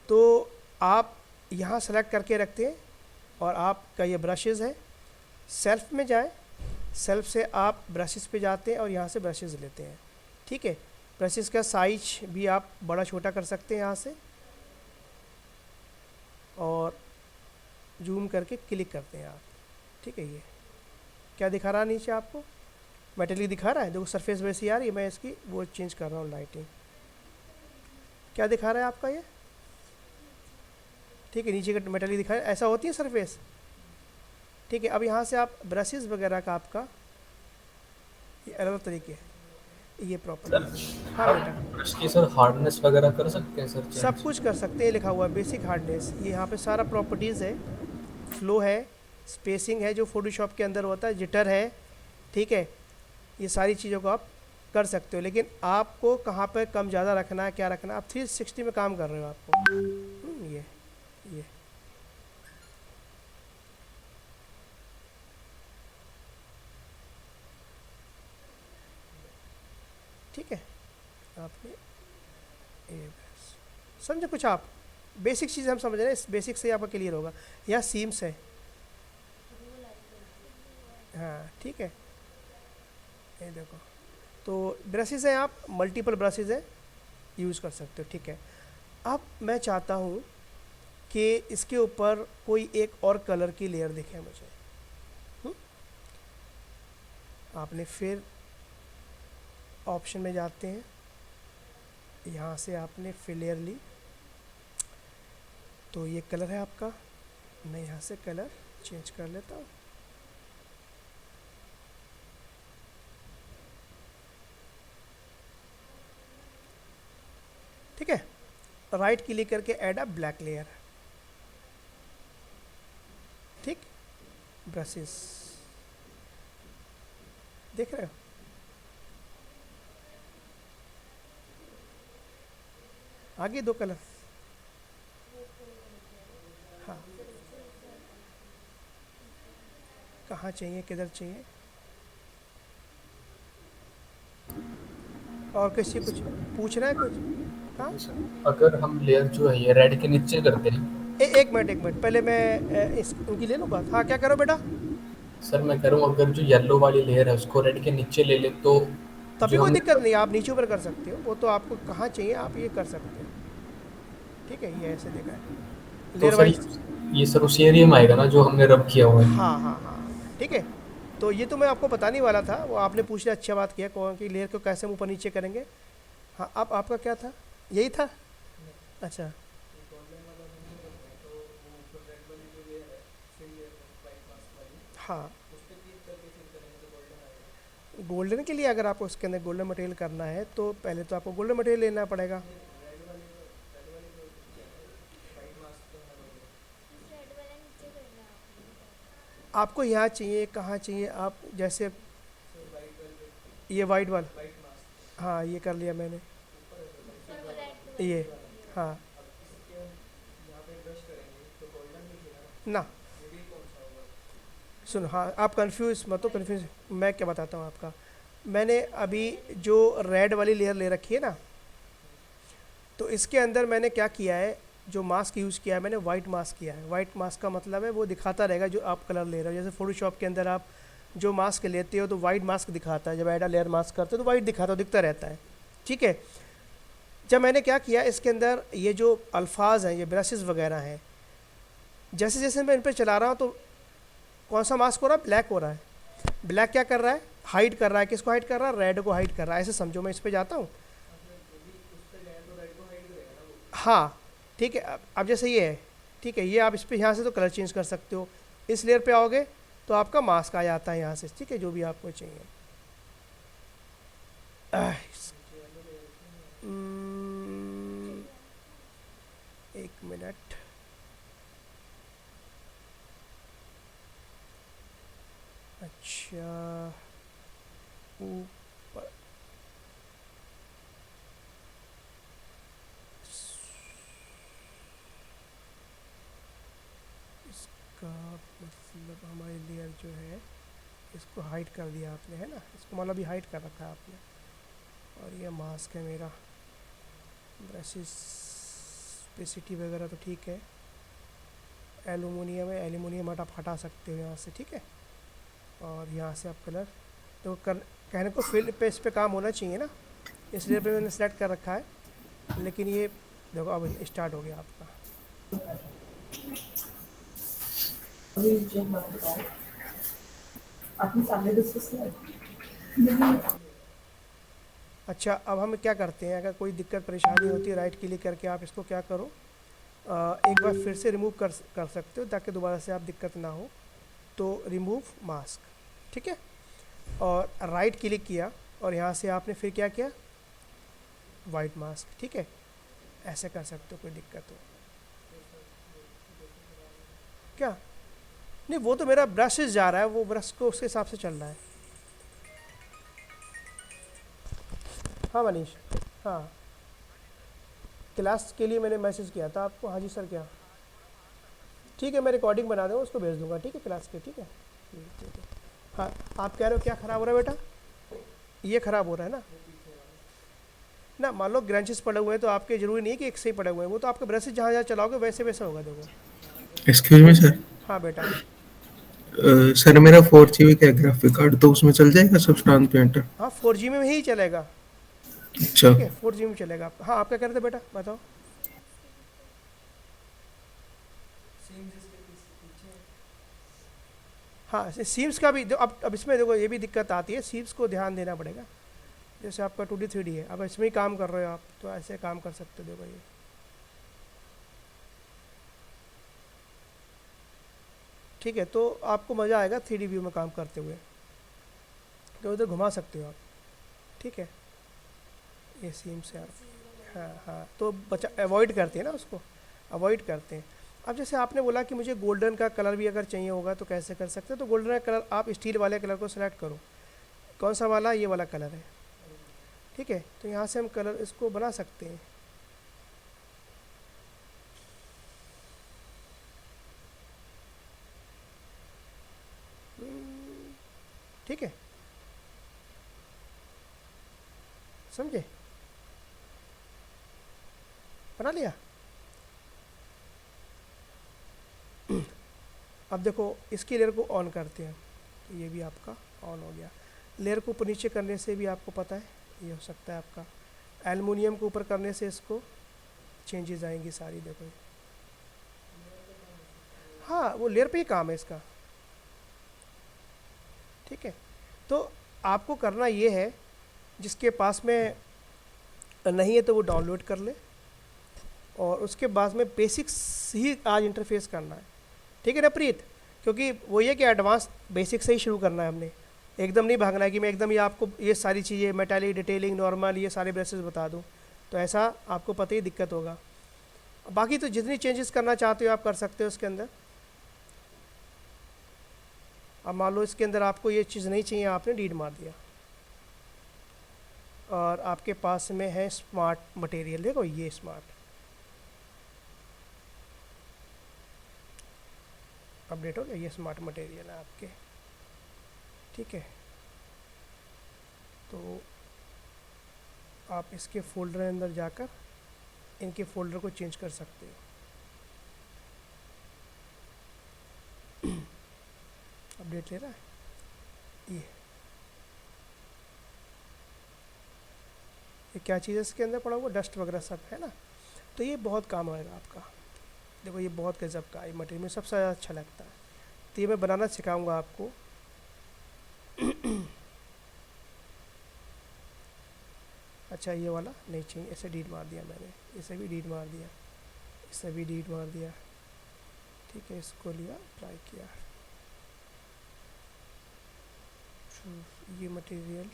तो आप यहाँ सेलेक्ट करके रखते हैं, और आपका ये ब्रशेज़ है, सेल्फ में जाएं, सेल्फ से आप ब्रशेज़ पे जाते हैं और यहाँ से ब्रशेज़ लेते हैं। ठीक है, ब्रशेज़ का साइज भी आप बड़ा छोटा कर सकते हैं यहाँ से, और जूम करके क्लिक करते हैं आप। ठीक है, ये क्या दिखा रहा है नीचे आपको, मेटेलिक दिखा रहा है, देखो सरफेस वैसी आ रही है। मैं इसकी वो चेंज कर रहा हूँ, लाइटिंग। क्या दिखा रहा है आपका ये, ठीक है, नीचे का मेटेलिक दिखा रहा है, ऐसा होती है सरफेस। ठीक है, अब यहाँ से आप ब्रशेज़ वगैरह का आपका ये अलग अलग तरीके है, ये प्रॉपर। हाँ बेटा, ब्रश की सर हार्डनेस वगैरह कर सकते हैं सर? सब कुछ कर सकते हैं, लिखा हुआ है बेसिक हार्डनेस। ये यहाँ पे सारा प्रॉपर्टीज़ है, फ्लो है, स्पेसिंग है जो फोटोशॉप के अंदर होता है, जिटर है। ठीक है, ये सारी चीज़ों को आप कर सकते हो, लेकिन आपको कहाँ पर कम ज़्यादा रखना है, क्या रखना है। आप 360 में काम कर रहे हो आपको। ये ठीक है, आपने ये समझे कुछ, आप बेसिक चीज़ हम समझ रहे हैं, इस बेसिक से आपका क्लियर होगा। यहाँ सीम्स है, हाँ ठीक है, ये देखो। तो ब्रशेज़ हैं, आप मल्टीपल ब्रशेज़ हैं, यूज़ कर सकते हो। ठीक है, अब मैं चाहता हूँ कि इसके ऊपर कोई एक और कलर की लेयर दिखे मुझे। आपने फिर ऑप्शन में जाते हैं, यहाँ से आपने फिर लेयर ली, तो ये कलर है आपका। मैं यहाँ से कलर चेंज कर लेता हूँ। ठीक है, राइट क्लिक करके ऐड अ ब्लैक लेयर। ठीक, ब्रशेस देख रहे हो, आगे 2 कलर। हाँ, कहाँ चाहिए, किधर चाहिए, और किसी कुछ पूछना है कुछ? हाँ, अगर हम लेयर जो है ये रेड के नीचे करते हैं। एक मिनट पहले मैं इस उनकी ले लूँ बात। हाँ, क्या करो बेटा? सर मैं कह रहा हूँ अगर जो येलो वाली लेयर है उसको रेड के नीचे ले ले तो तभी जो कोई हमने दिक्कत नहीं, आप नीचे ऊपर कर सकते हो, वो तो आपको कहाँ चाहिए आप ये कर सकते हो। ठीक है, ये ऐसे देखा है तो लेयर सर वाइज। ये सर उसी एरिया में आएगा ना जो हमने रब किया हुआ है। हाँ हाँ हाँ, ठीक है। तो ये तो मैं आपको बताने ही वाला था, वो आपने पूछ लिया, अच्छा बात किया, कौन की लेयर को कैसे हम ऊपर नीचे करेंगे। हाँ, अब आपका क्या था, यही था? अच्छा, हाँ, गोल्डन के लिए अगर आपको उसके अंदर गोल्डन मटेरियल करना है तो पहले तो आपको गोल्डन मटेरियल लेना पड़ेगा। आपको यहाँ चाहिए, कहाँ चाहिए आप, जैसे ये वाइट वाला, हाँ ये कर लिया मैंने, ये, हाँ ना, सुनो, हाँ आप कंफ्यूज मत हो, कंफ्यूज मैं क्या बताता हूँ आपका। मैंने अभी जो रेड वाली लेयर ले रखी है ना, तो इसके अंदर मैंने क्या किया है, जो मास्क यूज़ किया है मैंने, वाइट मास्क किया है। वाइट मास्क का मतलब है वो दिखाता रहेगा जो आप कलर ले रहे हो। जैसे फोटोशॉप के अंदर आप जो मास्क लेते हो तो वाइट मास्क दिखाता है, जब ऐड लेयर मास्क करते हो तो वाइट दिखाता हो, दिखता रहता है। ठीक है, जब मैंने क्या किया, इसके अंदर ये जो अल्फाज हैं, ये ब्रशेस वगैरह हैं, जैसे जैसे मैं इन पर चला रहा हूँ तो कौन सा मास्क हो रहा है, ब्लैक हो रहा है। ब्लैक क्या कर रहा है, हाइड कर रहा है, किसको हाइड कर रहा है, रेड को हाइड कर रहा है। ऐसे समझो, मैं इस पर जाता हूँ, हाँ ठीक है। अब जैसे ये है, ठीक है, ये आप इस पर यहाँ से तो कलर चेंज कर सकते हो। इस लेयर पे आओगे तो आपका मास्क आ जाता है यहाँ से, ठीक है, जो भी आपको चाहिए। एक मिनट, अच्छा, ऊपर इसका मतलब हमारी लेयर जो है इसको हाइड कर दिया आपने, है ना, इसको मतलब भी हाइड कर रखा है आपने। और ये मास्क है मेरा, ब्रशेस स्पेसिटी वगैरह तो ठीक है। एलुमिनियम है, एलुमिनियम हटा सकते हो यहाँ से, ठीक है। और यहाँ से आप कलर तो कहने को फील्ड पे इस पे काम होना चाहिए ना, इसलिए पे मैंने सेलेक्ट कर रखा है। लेकिन ये देखो अब स्टार्ट हो गया आपका। आपने सामने डिस्कस किया। अच्छा, अब हम क्या करते हैं, अगर कोई दिक्कत परेशानी होती है, राइट क्लिक करके आप इसको क्या करो, एक बार फिर से रिमूव कर सकते हो ताकि दोबारा से आप दिक्कत ना हो। तो रिमूव मास्क, ठीक है, और राइट क्लिक किया और यहाँ से आपने फिर क्या किया, वाइट मास्क, ठीक है। ऐसे कर सकते हो, कोई दिक्कत हो क्या? नहीं, वो तो मेरा ब्रश जा रहा है, वो ब्रश को उसके हिसाब से चल रहा है। हाँ मनीष, हाँ क्लास के लिए मैंने मैसेज किया था आपको। हाँ जी सर, क्या? ठीक है, मैं रिकॉर्डिंग बना दूँगा, उसको भेज दूँगा, ठीक है, क्लास के, ठीक है, ठीक है। हाँ, आप कह रहे हो क्या ख़राब हो रहा है बेटा? ये ख़राब हो रहा है ना, मान लो ग्रेंचेस पड़े हुए हैं तो आपके ज़रूरी नहीं है कि एक से ही पड़े हुए हैं, वो तो आपके ब्रश जहाँ जहाँ चलाओगे वैसे वैसे होगा, देखो। एक्सक्यूज मी सर, हाँ बेटा, सर मेरा 4 GB का ग्राफिक कार्ड, तो उसमें चल जाएगा सब्सटेंस पेंटर? हाँ 4G में ही चलेगा, अच्छा, ठीक है, 4G में चलेगा। हाँ, आप क्या कह रहे थे बेटा, बताओ। हाँ, सीम्स का भी अब इसमें देखो ये भी दिक्कत आती है, सीम्स को ध्यान देना पड़ेगा। जैसे आपका 2D 3D है, अब इसमें ही काम कर रहे हो आप, तो ऐसे काम कर सकते हो। देखो ये ठीक है, तो आपको मज़ा आएगा 3D व्यू में काम करते हुए, तो उधर घुमा सकते हो आप। ठीक है, ये सीम्स है। हाँ हाँ, तो बचा अवॉइड करते हैं ना, उसको अवॉइड करते हैं। अब जैसे आपने बोला कि मुझे गोल्डन का कलर भी अगर चाहिए होगा तो कैसे कर सकते हैं, तो गोल्डन का कलर आप स्टील वाले कलर को सिलेक्ट करो। कौन सा वाला? ये वाला कलर है। ठीक है, तो यहाँ से हम कलर इसको बना सकते हैं। ठीक है, समझे? बना लिया। अब देखो इसकी लेयर को ऑन करते हैं, तो ये भी आपका ऑन हो गया। लेयर को ऊपर नीचे करने से भी आपको पता है ये हो सकता है आपका। एल्युमिनियम को ऊपर करने से इसको चेंजेस आएंगी सारी। देखो ये, हाँ वो लेयर पे ही काम है इसका। ठीक है, तो आपको करना ये है, जिसके पास में नहीं है तो वो डाउनलोड कर ले, और उसके बाद में बेसिक्स ही आज इंटरफेस करना है। ठीक है ना प्रीत? क्योंकि वो ये कि एडवांस बेसिक से ही शुरू करना है हमने, एकदम नहीं भागना है कि मैं एकदम ये आपको ये सारी चीज़ें मेटालिक, डिटेलिंग, नॉर्मल, ये सारे ब्रशेस बता दूँ, तो ऐसा आपको पता ही दिक्कत होगा। बाकी तो जितनी चेंजेस करना चाहते हो आप कर सकते हो उसके अंदर। अब मान लो इसके अंदर आपको ये चीज़ नहीं चाहिए, आपने डिलीट मार दिया, और आपके पास में है स्मार्ट मटेरियल। देखो ये स्मार्ट अपडेट हो गया, ये स्मार्ट मटेरियल है आपके। ठीक है, तो आप इसके फोल्डर के अंदर जाकर इनके फोल्डर को चेंज कर सकते हो। अपडेट ले रहा है ये क्या चीज़ है इसके अंदर पड़ा हुआ, डस्ट वगैरह सब है ना, तो ये बहुत काम आएगा आपका। देखो ये बहुत गजब का ये मटेरियल में सबसे ज़्यादा अच्छा लगता है, तो ये मैं बनाना सिखाऊंगा आपको। अच्छा ये वाला नहीं चाहिए, इसे डिलीट मार दिया मैंने, इसे भी डिलीट मार दिया, इसे भी डिलीट मार दिया। ठीक है, इसको लिया, अप्लाई किया। ये मटेरियल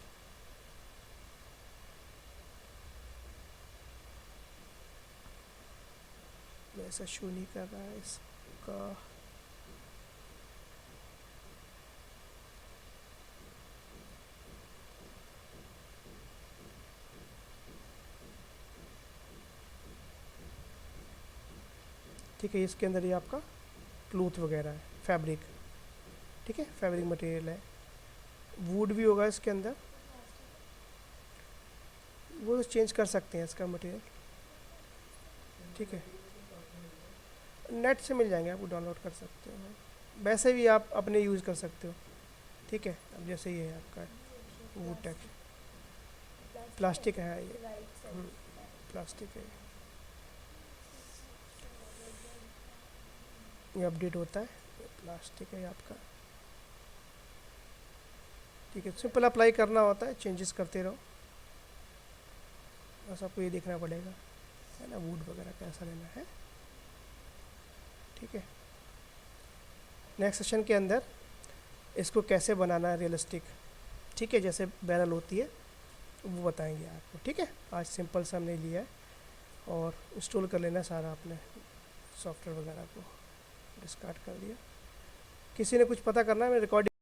ऐसा शो नहीं कर रहा है इसका। ठीक है, इसके अंदर ये आपका क्लॉथ वगैरह है, फैब्रिक। ठीक है, फैब्रिक मटेरियल है, वुड भी होगा इसके अंदर, वो चेंज कर सकते हैं इसका मटेरियल। ठीक है, नेट से मिल जाएंगे, आपको डाउनलोड कर सकते हो, वैसे भी आप अपने यूज़ कर सकते हो। ठीक है, अब जैसे ये है आपका वुड टैग, प्लास्टिक है ये, प्लास्टिक है ये, अपडेट होता है, प्लास्टिक है आपका। ठीक है, सिंपल अप्लाई करना होता है, चेंजेस करते रहो, बस आपको ये देखना पड़ेगा है ना, वुड वगैरह कैसा लेना है। ठीक है, नेक्स्ट सेशन के अंदर इसको कैसे बनाना है रियलिस्टिक, ठीक है, जैसे बैरल होती है वो बताएंगे आपको। ठीक है, आज सिंपल सा हमने लिया है, और इंस्टॉल कर लेना सारा अपने सॉफ्टवेयर वगैरह को, डिस्कार्ड कर दिया। किसी ने कुछ पता करना है, मैं रिकॉर्डिंग